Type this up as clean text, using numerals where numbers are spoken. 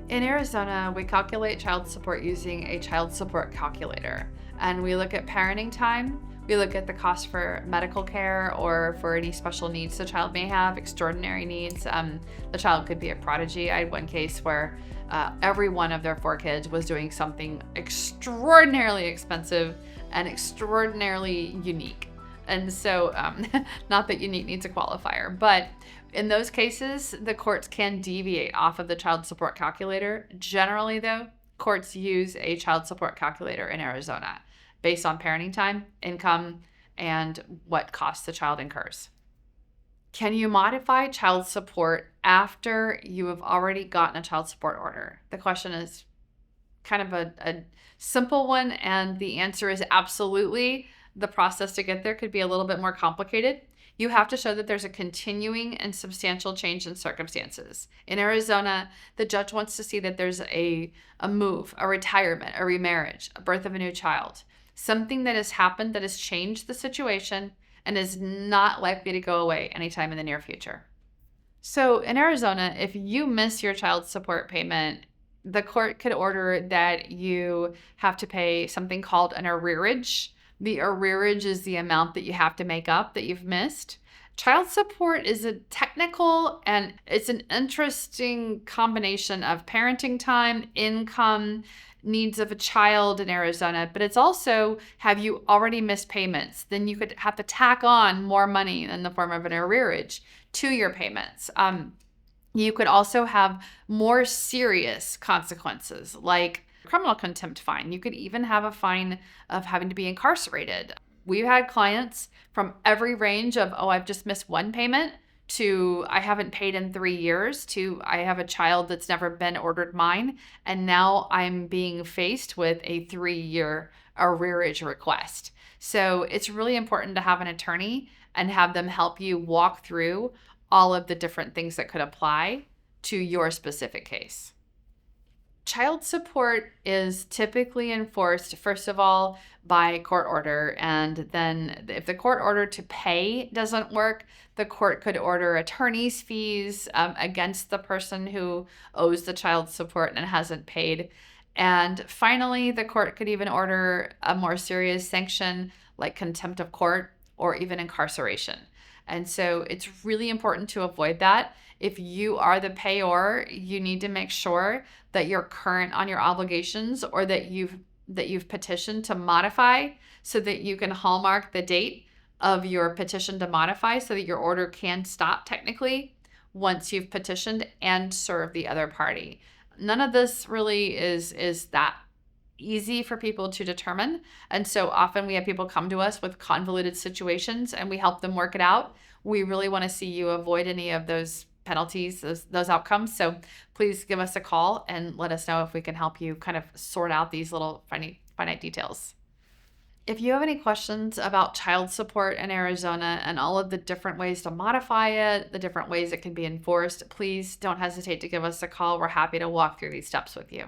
In Arizona, we calculate child support using a child support calculator. And we look at parenting time. We look at the cost for medical care or for any special needs the child may have, extraordinary needs. The child could be a prodigy. I had one case where every one of their 4 kids was doing something extraordinarily expensive and extraordinarily unique. And so, not that unique needs a qualifier, but in those cases, the courts can deviate off of the child support calculator. Generally, though, courts use a child support calculator in Arizona based on parenting time, income, and what costs the child incurs. Can you modify child support after you have already gotten a child support order? The question is kind of a simple one, and the answer is absolutely. The process to get there could be a little bit more complicated. You have to show that there's a continuing and substantial change in circumstances. In Arizona, the judge wants to see that there's a move, a retirement, a remarriage, a birth of a new child, something that has happened that has changed the situation and is not likely to go away anytime in the near future. So in Arizona, if you miss your child support payment, the court could order that you have to pay something called an arrearage. The arrearage is the amount that you have to make up that you've missed. Child support is a technical and it's an interesting combination of parenting time, income, needs of a child in Arizona, but it's also, have you already missed payments? Then you could have to tack on more money in the form of an arrearage to your payments. You could also have more serious consequences like criminal contempt fine. You could even have a fine of having to be incarcerated. We've had clients from every range of, oh, I've just missed one payment, to I haven't paid in 3 years, to I have a child that's never been ordered mine, and now I'm being faced with a 3-year arrearage request. So it's really important to have an attorney and have them help you walk through all of the different things that could apply to your specific case. Child support is typically enforced, first of all, by court order. And then if the court order to pay doesn't work, the court could order attorney's fees against the person who owes the child support and hasn't paid. And finally, the court could even order a more serious sanction like contempt of court or even incarceration. And so it's really important to avoid that. If you are the payor, you need to make sure that you're current on your obligations or that you've petitioned to modify so that you can hallmark the date of your petition to modify so that your order can stop technically once you've petitioned and served the other party. None of this really is that easy for people to determine. And so often we have people come to us with convoluted situations and we help them work it out. We really want to see you avoid any of those penalties, those outcomes. So please give us a call and let us know if we can help you kind of sort out these little finite details. If you have any questions about child support in Arizona and all of the different ways to modify it, the different ways it can be enforced, please don't hesitate to give us a call. We're happy to walk through these steps with you.